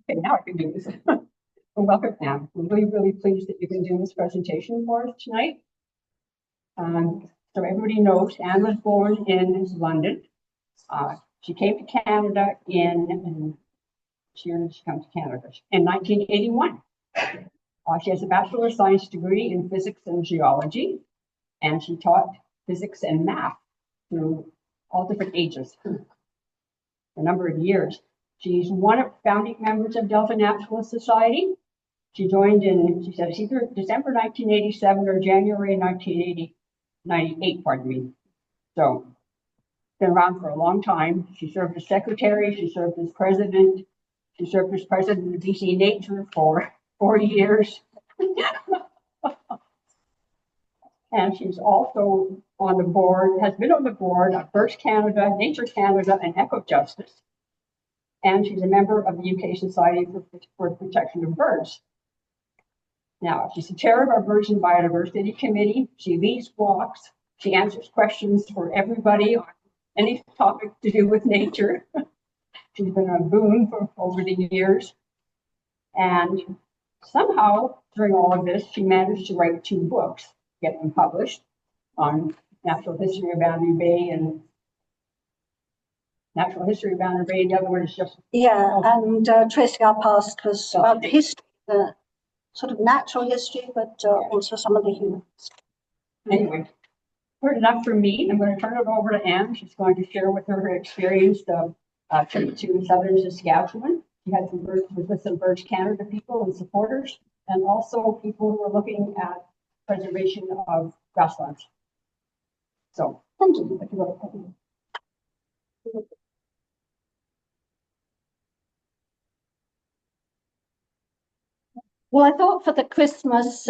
Okay, now I can do this. Well, welcome, Anne. I'm really, really pleased that you can do this presentation for us tonight. So everybody knows Anne was born in London. She came to Canada she came to Canada in 1981. She has a Bachelor of Science degree in physics and geology, and she taught physics and math through all different ages for a number of years. She's one of the founding members of Delta Naturalist Society. She joined in, she said, either December 1987 or January 1998, pardon me. So, been around for a long time. She served as secretary, she served as president, she served as president of BC Nature for 4 years. And she's also on the board, has been on the board of Birds Canada, Nature Canada, and Eco Justice. And she's a member of the UK Society for the Protection of Birds. Now, she's the chair of our Birds and Biodiversity Committee. She leads walks. She answers questions for everybody on any topic to do with nature. She's been a boon for over the years. And somehow, during all of this, she managed to write 2 books, get them published on natural history of Boundary Bay and natural history of Boundary Bay. The other one is just and tracing our past was about the history, the sort of natural history, but also some of the humans. Anyway, heard enough from me. I'm going to turn it over to Anne. She's going to share with her experience of trip to southern Saskatchewan. She had some birds with some Birds Canada people and supporters, and also people who are looking at preservation of grasslands. So, thank you. Well, I thought for the Christmas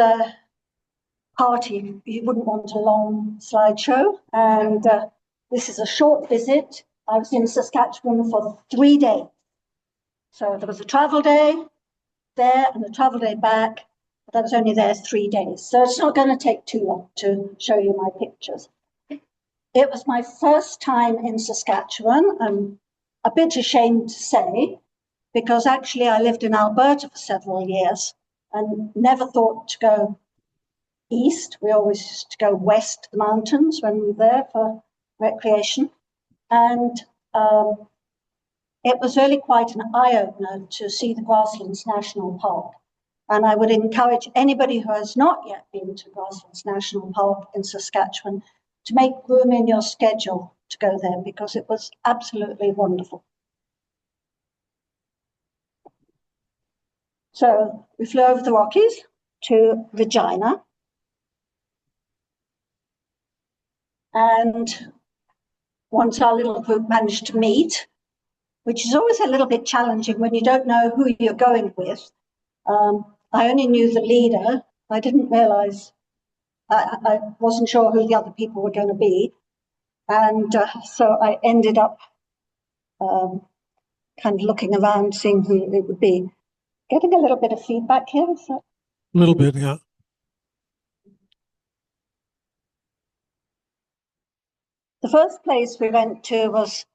party, you wouldn't want a long slideshow, and this is a short visit. I was in Saskatchewan for 3 days. So there was a travel day there and a travel day back, but I was only there 3 days. So it's not going to take too long to show you my pictures. It was my first time in Saskatchewan. I'm a bit ashamed to say, because actually I lived in Alberta for several years and never thought to go east. We always used to go west to the mountains when we were there for recreation. And it was really quite an eye-opener to see the Grasslands National Park. And I would encourage anybody who has not yet been to Grasslands National Park in Saskatchewan to make room in your schedule to go there, because it was absolutely wonderful. So we flew over the Rockies to Regina. And once our little group managed to meet, which is always a little bit challenging when you don't know who you're going with. I only knew the leader. I didn't realize, I wasn't sure who the other people were going to be. And so I ended up kind of looking around, seeing who it would be. Getting a little bit of feedback here. Is that... A little bit, yeah. The first place we went to was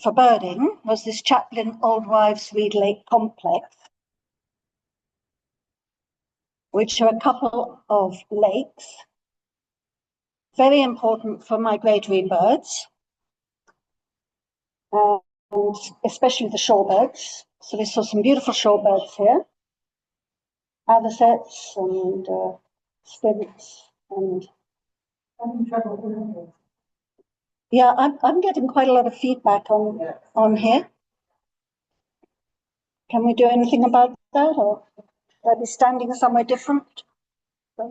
for birding, was this Chaplin Old Wives Reed Lake Complex, which are a couple of lakes, very important for migratory birds, and especially the shorebirds. So we saw some beautiful shorebirds here, avocets and spirits, and yeah, I'm getting quite a lot of feedback on here. Can we do anything about that, or should I be standing somewhere different? It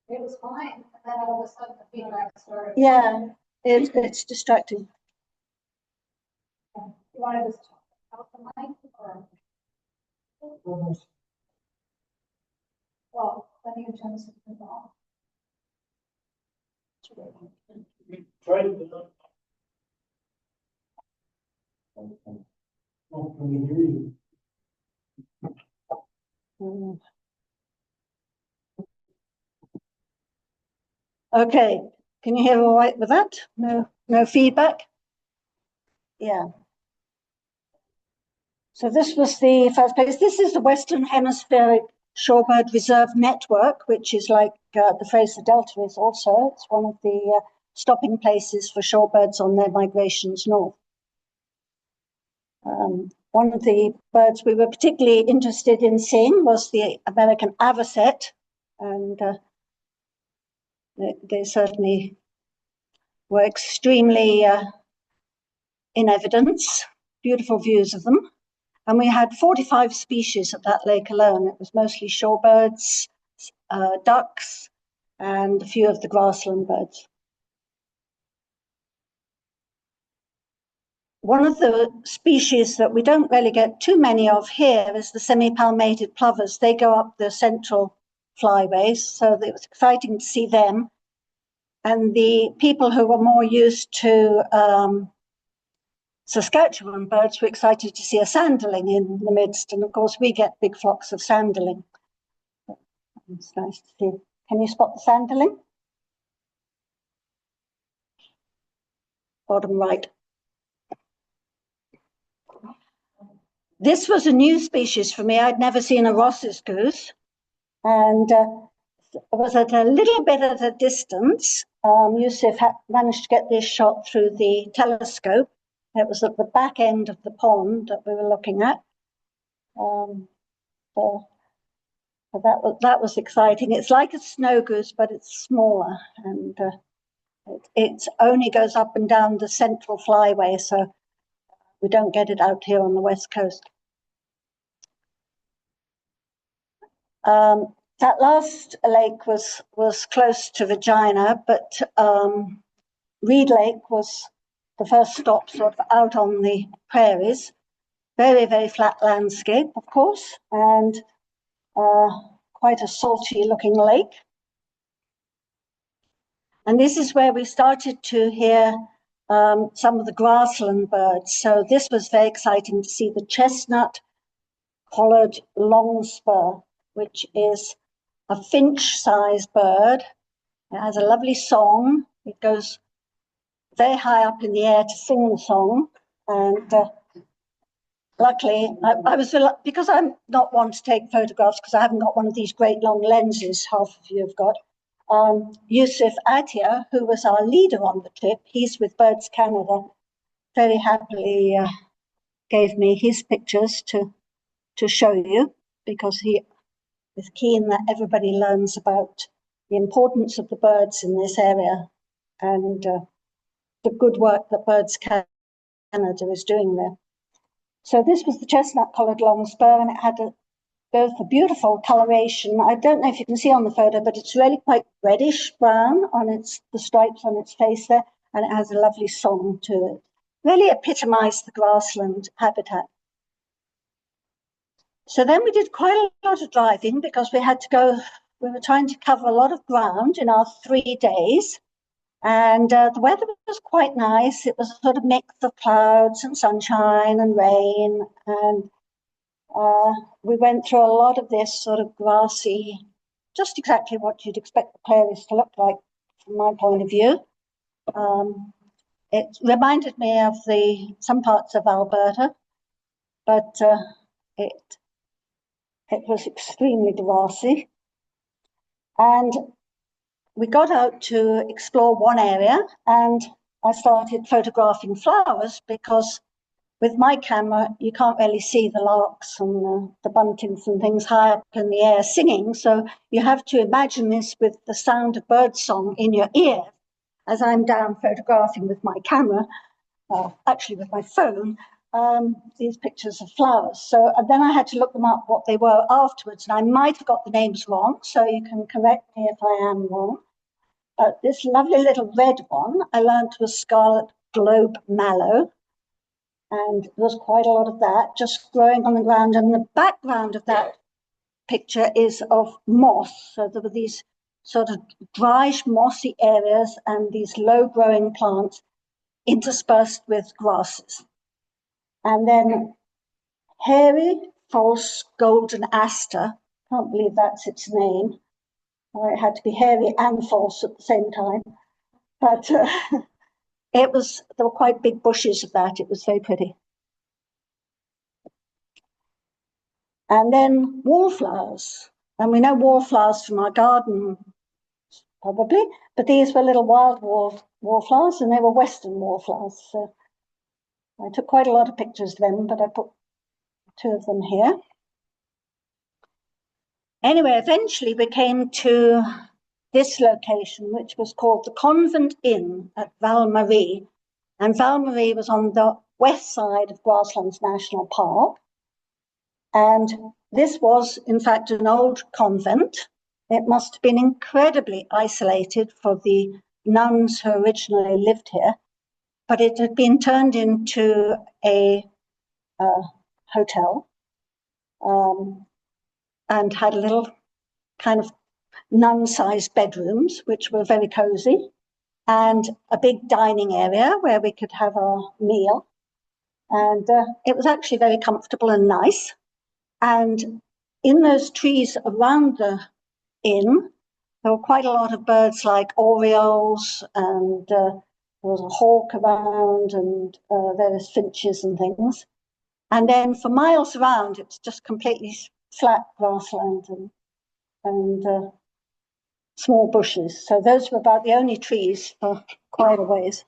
was fine, and then all of a sudden the feedback started. Yeah, it's distracting. You wanted to talk about the mic, or? Well, then you turn this off. Try to. Oh, can we hear you? Okay, can you hear all right with that? No feedback? Yeah. So this was the first place. This is the Western Hemispheric Shorebird Reserve Network, which is like the Fraser Delta is also. It's one of the stopping places for shorebirds on their migrations north. One of the birds we were particularly interested in seeing was the American avocet, and they certainly were extremely in evidence, beautiful views of them. And we had 45 species at that lake alone. It was mostly shorebirds, ducks, and a few of the grassland birds. One of the species that we don't really get too many of here is the semi-palmated plovers. They go up the central flyways, so it was exciting to see them. And the people who were more used to Saskatchewan birds were excited to see a sanderling in the midst. And of course, we get big flocks of sanderling. It's nice to see. Can you spot the sanderling? Bottom right. This was a new species for me. I'd never seen a Ross's goose, and it was at a little bit at a distance. Yusuf managed to get this shot through the telescope. It was at the back end of the pond that we were looking at. So that was exciting. It's like a snow goose, but it's smaller, and it only goes up and down the central flyway, so we don't get it out here on the west coast. That last lake was close to Regina, but Reed Lake was the first stop sort of out on the prairies. Very, very flat landscape, of course, and quite a salty looking lake. And this is where we started to hear some of the grassland birds. So this was very exciting to see the chestnut-collared longspur, which is a finch-sized bird. It has a lovely song. It goes very high up in the air to sing the song. And luckily, I was, because I'm not one to take photographs because I haven't got one of these great long lenses half of you have got. Yusuf Atia, who was our leader on the trip, he's with Birds Canada, very happily gave me his pictures to show you, because he is keen that everybody learns about the importance of the birds in this area and the good work that Birds Canada is doing there. So this was the chestnut-coloured longspur, and it had both a beautiful coloration. I don't know if you can see on the photo, but it's really quite reddish brown on the stripes on its face there, and it has a lovely song to it. Really epitomised the grassland habitat. So then we did quite a lot of driving because we were trying to cover a lot of ground in our 3 days. And the weather was quite nice. It was a sort of mix of clouds and sunshine and rain. And we went through a lot of this sort of grassy, just exactly what you'd expect the prairies to look like from my point of view. It reminded me of some parts of Alberta, but it was extremely grassy. And we got out to explore one area, and I started photographing flowers because with my camera, you can't really see the larks and the buntings and things high up in the air singing. So you have to imagine this with the sound of birdsong in your ear as I'm down photographing with my camera, actually with my phone, these pictures of flowers. So then I had to look them up, what they were afterwards, and I might have got the names wrong, so you can correct me if I am wrong. This lovely little red one, I learned was scarlet globe mallow, and there was quite a lot of that just growing on the ground. And the background of that picture is of moss. So there were these sort of dryish, mossy areas and these low-growing plants interspersed with grasses. And then hairy false golden aster, can't believe that's its name. It had to be hairy and false at the same time. But there were quite big bushes of that. It was very pretty. And then wallflowers. And we know wallflowers from our garden, probably, but these were little wild wallflowers, and they were western wallflowers. So I took quite a lot of pictures of them, but I put 2 of them here. Anyway, eventually we came to this location, which was called the Convent Inn at Val-Marie. And Val-Marie was on the west side of Grasslands National Park. And this was, in fact, an old convent. It must have been incredibly isolated for the nuns who originally lived here, but it had been turned into a hotel and had a little kind of nun-sized bedrooms, which were very cozy, and a big dining area where we could have our meal. And it was actually very comfortable and nice. And in those trees around the inn, there were quite a lot of birds like orioles, and there was a hawk around, and various finches and things. And then for miles around, it's just completely flat grassland and small bushes. So those were about the only trees for quite a ways.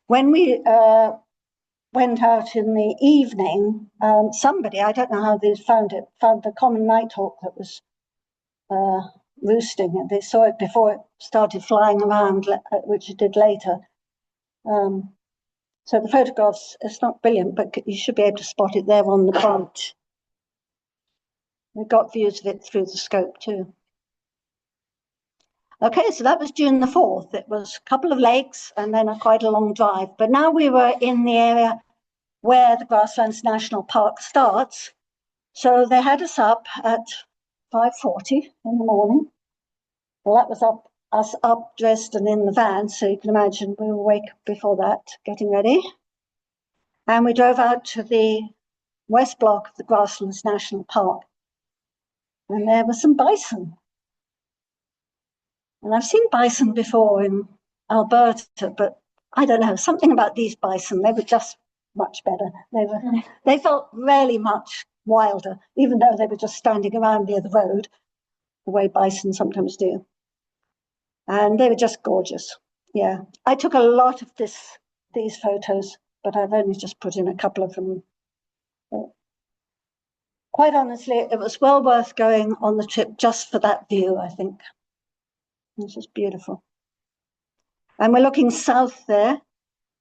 When we went out in the evening, somebody, I don't know how they found the common nighthawk that was roosting, and they saw it before it started flying around, which it did later. So the photographs, it's not brilliant, but you should be able to spot it there on the branch. We got views of it through the scope too. Okay, so that was June the 4th. It was a couple of lakes and then quite a long drive. But now we were in the area where the Grasslands National Park starts. So they had us up at 5:40 in the morning. Well, that was us up, dressed and in the van. So you can imagine we were awake before that, getting ready. And we drove out to the west block of the Grasslands National Park. And there were some bison. And I've seen bison before in Alberta, but I don't know, something about these bison, they were just much better. They felt really much wilder, even though they were just standing around near the road, the way bison sometimes do. And they were just gorgeous. Yeah, I took a lot of these photos, but I've only just put in a couple of them. But quite honestly, it was well worth going on the trip just for that view, I think. This is beautiful. And we're looking south there.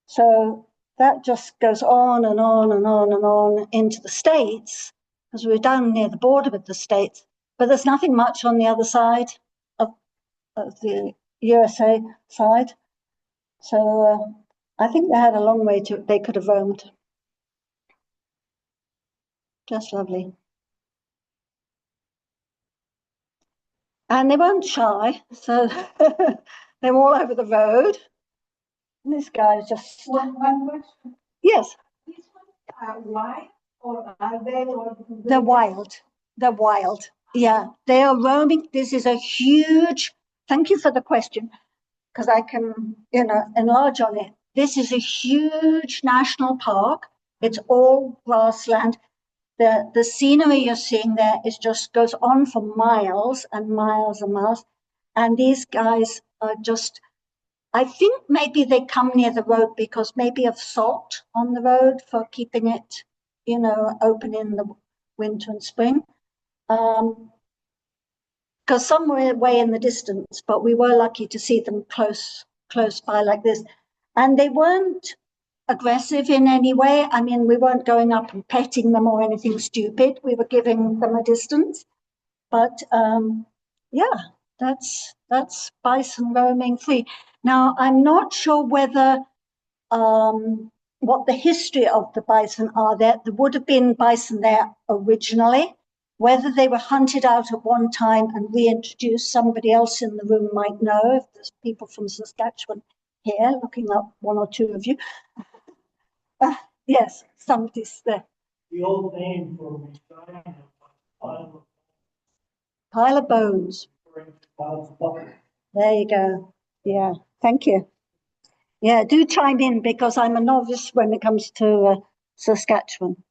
So that just goes on and on and on and on into the States, because we're down near the border with the States, but there's nothing much on the other side of the USA side. So I think they had a long way they could have roamed. Just lovely. And they weren't shy, so they were all over the road. And this guy is just... One question. Yes. These ones are wild, or are they? They're wild. They're wild. Yeah, they are roaming. This is a huge... Thank you for the question, because I can, enlarge on it. This is a huge national park. It's all grassland. The scenery you're seeing there goes on for miles and miles and miles. And these guys are just, I think maybe they come near the road because maybe of salt on the road for keeping it, open in the winter and spring. Because some were way in the distance, but we were lucky to see them close by like this. And they weren't aggressive in any way. I mean, we weren't going up and petting them or anything stupid. We were giving them a distance. But yeah, that's bison roaming free. Now, I'm not sure whether what the history of the bison are there. There would have been bison there originally. Whether they were hunted out at one time and reintroduced, somebody else in the room might know. If there's people from Saskatchewan here, looking up, one or two of you. Yes, somebody's there. The old name for Pile of bones. There you go. Yeah. Thank you. Yeah, do chime in because I'm a novice when it comes to Saskatchewan.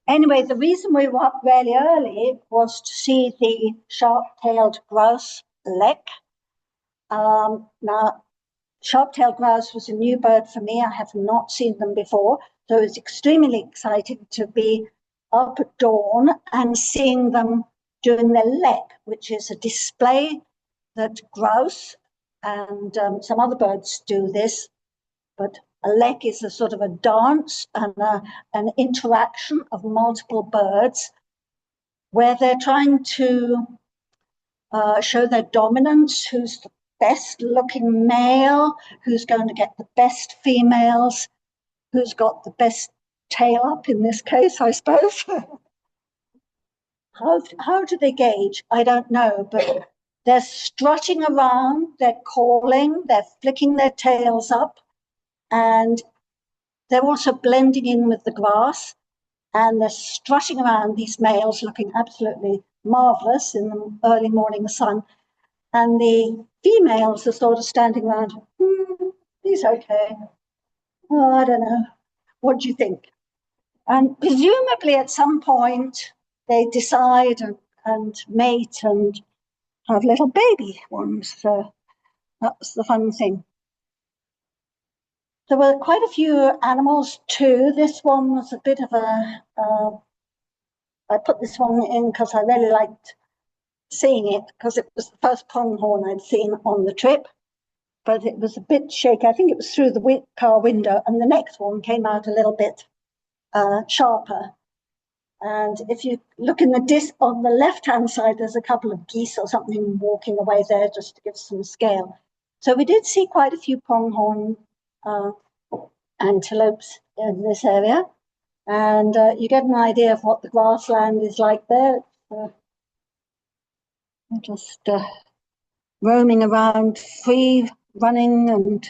Anyway, the reason we were up really early was to see the sharp-tailed grouse lek. Now, sharp-tailed grouse was a new bird for me. I have not seen them before, so it was extremely exciting to be up at dawn and seeing them doing their lek, which is a display that grouse and some other birds do this, but a lek is a sort of a dance and an interaction of multiple birds where they're trying to show their dominance, who's the best looking male, who's going to get the best females, who's got the best tail up in this case, I suppose. How do they gauge? I don't know, but they're strutting around, they're calling, they're flicking their tails up, and they're also blending in with the grass, and they're strutting around, these males looking absolutely marvelous in the early morning sun. And the females are sort of standing around, he's okay. Oh, I don't know. What do you think? And presumably at some point they decide and mate and have little baby ones. So that's the fun thing. There were quite a few animals too. This one was a bit of a, I put this one in because I really liked seeing it because it was the first pronghorn I'd seen on the trip, but it was a bit shaky. I think it was through the car window, and the next one came out a little bit sharper. And if you look in the disc on the left-hand side, there's a couple of geese or something walking away there just to give some scale. So we did see quite a few pronghorn antelopes in this area, and you get an idea of what the grassland is like there. Just roaming around, free running and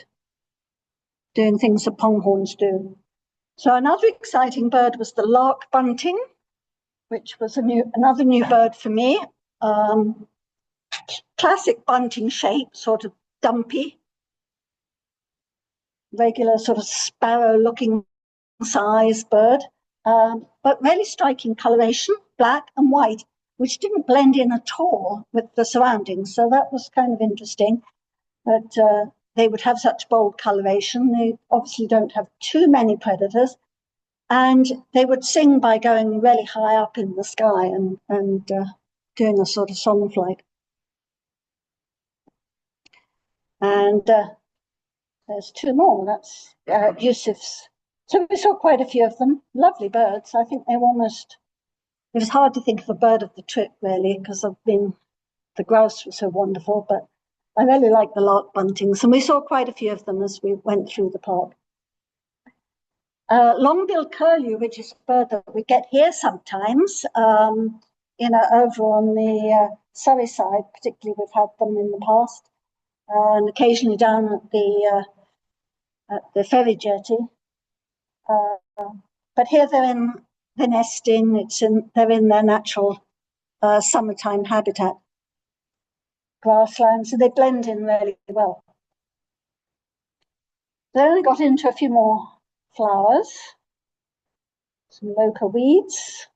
doing things that pronghorns do. So another exciting bird was the lark bunting, which was another new bird for me. Classic bunting shape, sort of dumpy, regular sort of sparrow-looking size bird, but really striking coloration, black and white, which didn't blend in at all with the surroundings. So that was kind of interesting that they would have such bold coloration. They obviously don't have too many predators. And they would sing by going really high up in the sky and doing a sort of song flight. And there's two more. That's Yusuf's. So we saw quite a few of them. Lovely birds. I think they almost, it was hard to think of a bird of the trip, really, because the grouse was so wonderful, but I really like the lark buntings. And we saw quite a few of them as we went through the park. Long-billed curlew, which is a bird that we get here sometimes, over on the Surrey side, particularly we've had them in the past, and occasionally down at the ferry jetty. But here they're nesting. They're in their natural summertime habitat, grassland, so they blend in really well. Then I got into a few more flowers, some loca weeds,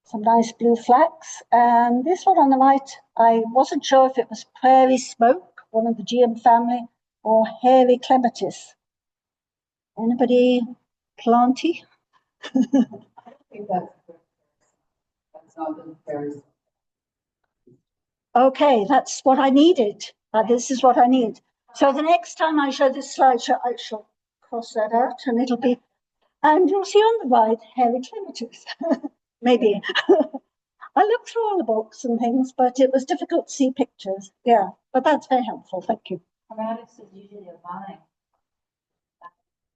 some nice blue flax, and this one on the right, I wasn't sure if it was prairie smoke, one of the geum family, or hairy clematis. Anybody planty? I think that's not the very. Okay, that's what I needed. This is what I need. So the next time I show this slideshow, I shall cross that out, and it'll be, and you'll see on the right, hairy clematis. Maybe. I looked through all the books and things, but it was difficult to see pictures. Yeah, but that's very helpful. Thank you. Clematis is usually a vine.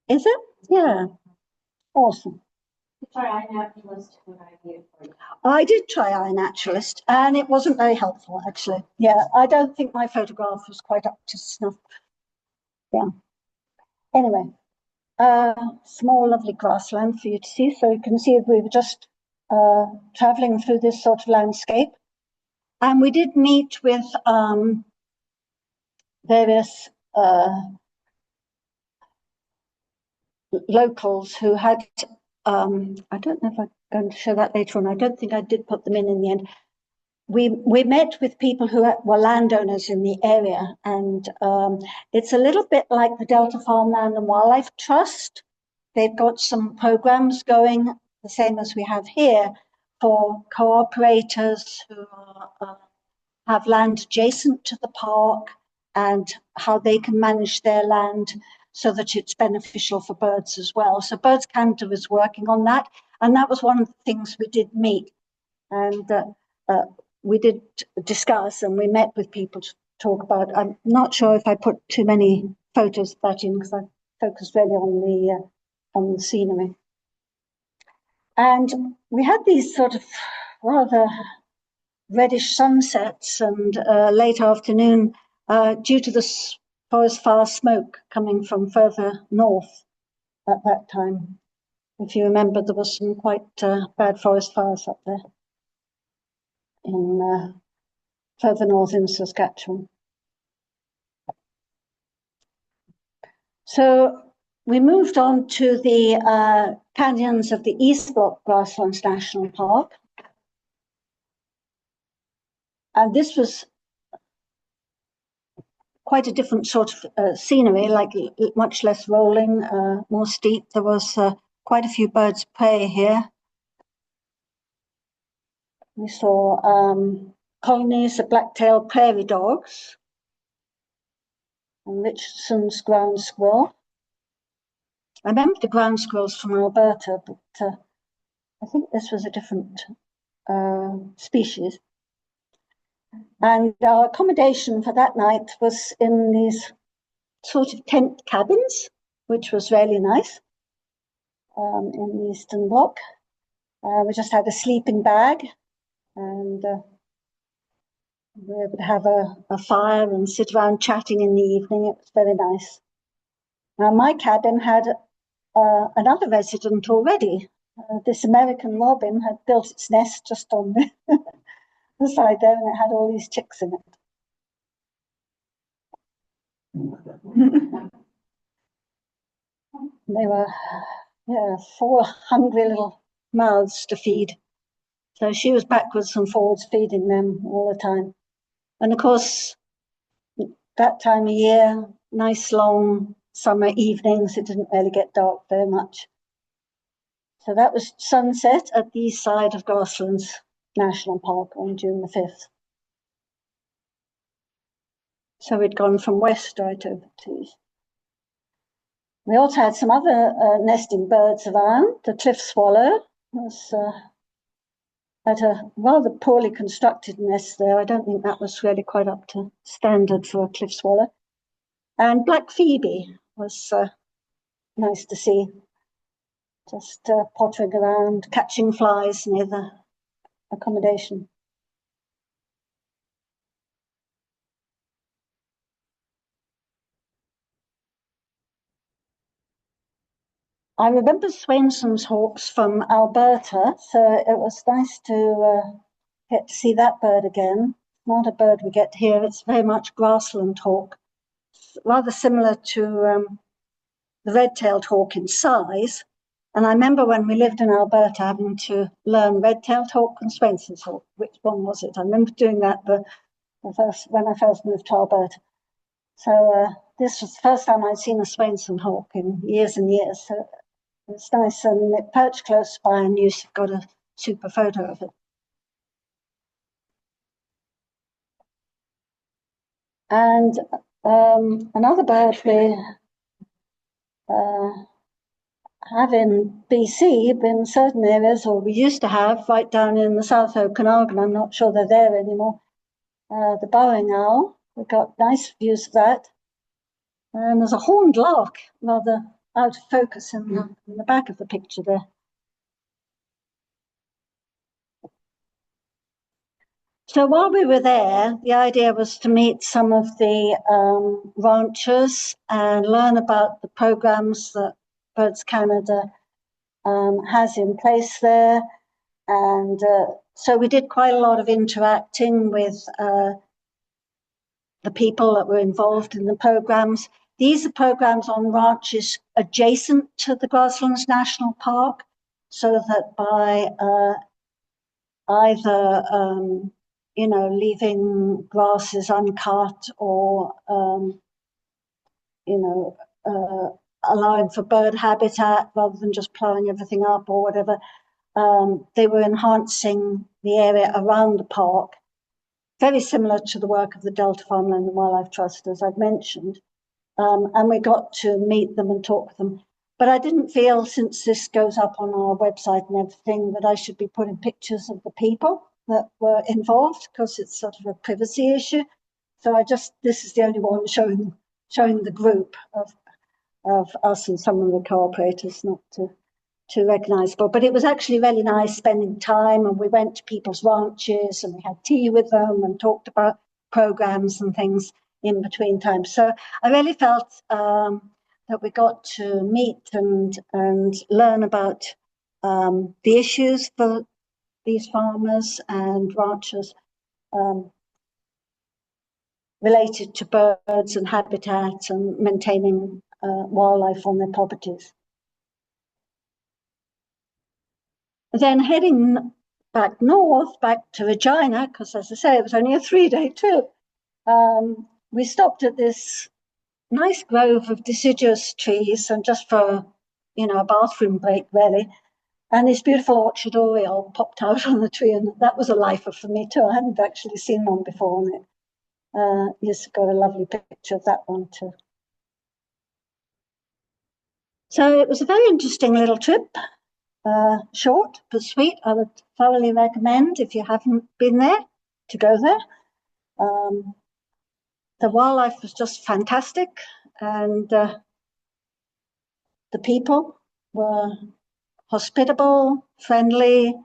Is it? Yeah. Awesome. Try iNaturalist, what I did for you. I did try iNaturalist, and it wasn't very helpful, actually. Yeah, I don't think my photograph was quite up to snuff. Yeah. Anyway, small, lovely grassland for you to see. So you can see we were just traveling through this sort of landscape. And we did meet with various locals who had, I don't know if I'm going to show that later on. I don't think I did put them in the end. We met with people who were landowners in the area, and it's a little bit like the Delta Farmland and Wildlife Trust. They've got some programs going, the same as we have here, for cooperators who have land adjacent to the park and how they can manage their land so that it's beneficial for birds as well. So Birds Canada is working on that, and that was one of the things we did meet. And we did discuss, and we met with people to talk about. I'm not sure if I put too many photos of that in because I focused really on the scenery. And we had these sort of rather reddish sunsets and late afternoon due to the forest fire smoke coming from further north at that time. If you remember, there was some quite bad forest fires up there in further north in Saskatchewan. So we moved on to the canyons of the East Block Grasslands National Park. And this was quite a different sort of scenery, like much less rolling, more steep. There was quite a few birds of prey here. We saw colonies of black-tailed prairie dogs and Richardson's ground squirrel. I remember the ground squirrels from Alberta, but I think this was a different species. And our accommodation for that night was in these sort of tent cabins, which was really nice, in the Eastern Bloc. We just had a sleeping bag, and we were able to have a fire and sit around chatting in the evening. It was very nice. Now, my cabin had another resident already. This American robin had built its nest just on the side there, and it had all these chicks in it. They were, yeah, 4 hungry little mouths to feed. So she was backwards and forwards feeding them all the time. And of course, that time of year, nice long summer evenings, it didn't really get dark very much. So that was sunset at the east side of Grasslands National Park on June the 5th. So we'd gone from west right over to east. We also had some other nesting birds around. The cliff swallow was had a rather poorly constructed nest there. I don't think that was really quite up to standard for a cliff swallow. And black phoebe was nice to see, just pottering around, catching flies near the accommodation. I remember Swainson's hawks from Alberta, so it was nice to get to see that bird again. Not a bird we get here, it's very much grassland hawk. It's rather similar to the red-tailed hawk in size. And I remember when we lived in Alberta having to learn red-tailed hawk and Swainson's hawk. Which one was it? I remember doing that when I first moved to Alberta. So this was the first time I'd seen a Swainson hawk in years and years. So it's nice, and it perched close by, and you got a super photo of it. And another bird we have in BC, in certain areas, or we used to have right down in the South Okanagan, I'm not sure they're there anymore, the burrowing owl. We got nice views of that. And there's a horned lark, rather out of focus in the back of the picture there. So while we were there, the idea was to meet some of the ranchers and learn about the programs that Birds Canada has in place there. And so we did quite a lot of interacting with the people that were involved in the programs. These are programs on ranches adjacent to the Grasslands National Park, so that by either leaving grasses uncut or allowing for bird habitat rather than just plowing everything up or whatever, they were enhancing the area around the park, very similar to the work of the Delta Farmland and Wildlife Trust, as I've mentioned. And we got to meet them and talk with them. But I didn't feel, since this goes up on our website and everything, that I should be putting pictures of the people that were involved, because it's sort of a privacy issue. So this is the only one showing the group of us and some of the cooperators, not too recognizable. But it was actually really nice spending time, and we went to people's ranches and we had tea with them and talked about programs and things in between times. So I really felt that we got to meet and learn about the issues for these farmers and ranchers related to birds and habitat and maintaining wildlife on their properties. Then heading back north, back to Regina, because as I say, it was only a 3-day trip, we stopped at this nice grove of deciduous trees, and just for, a bathroom break, really. And this beautiful orchard oriole popped out on the tree, and that was a lifer for me too. I hadn't actually seen one before, and it's got a lovely picture of that one too. So it was a very interesting little trip. Short but sweet. I would thoroughly recommend, if you haven't been there, to go there. The wildlife was just fantastic, and the people were hospitable, friendly,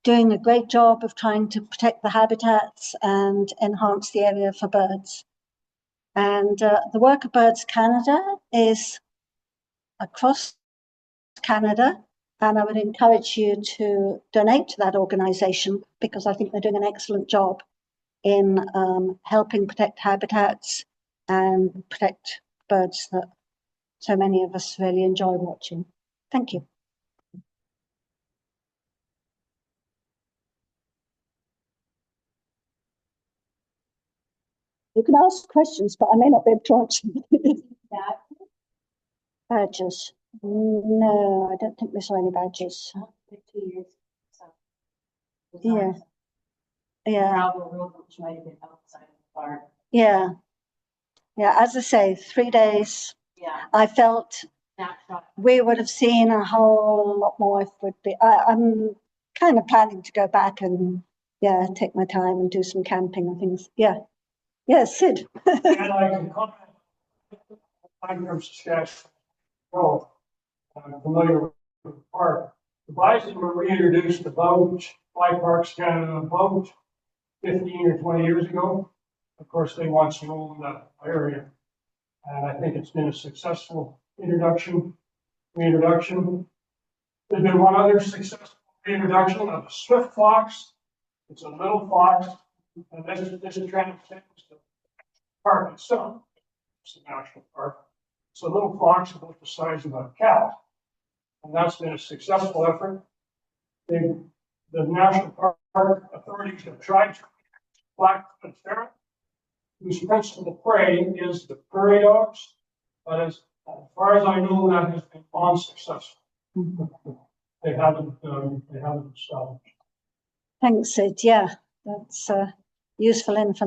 doing a great job of trying to protect the habitats and enhance the area for birds. And the work of Birds Canada is across Canada, and I would encourage you to donate to that organisation, because I think they're doing an excellent job in helping protect habitats and protect birds that so many of us really enjoy watching. Thank you. You can ask questions, but I may not be able to answer them. Badgers. No, I don't think we saw any badgers. 2 years. So. Yeah. Yeah. Travel road, which might have been outside of the park. Yeah. Yeah, as I say, 3 days. Yeah. I felt Snapshot. we would have seen a whole lot more if we'd be. I'm kind of planning to go back and take my time and do some camping and things. Yeah. Yeah, Sid. And I can comment. I'm from Saskatchewan. Oh, I'm familiar with the park. The bison were reintroduced to boat, Fly Parks Canada boat 15 or 20 years ago. Of course, they once roamed the area. And I think it's been a successful reintroduction. There's been one other successful reintroduction of a swift fox. It's a little fox, and this is trying to change the park itself. It's a national park. It's a little fox about the size of a cat, and that's been a successful effort. The national park authorities have tried to black-footed ferret, whose principal prey is the prairie dogs, but as far as I know, that has been unsuccessful. They haven't stopped. Thanks, Sid. Yeah, that's useful information.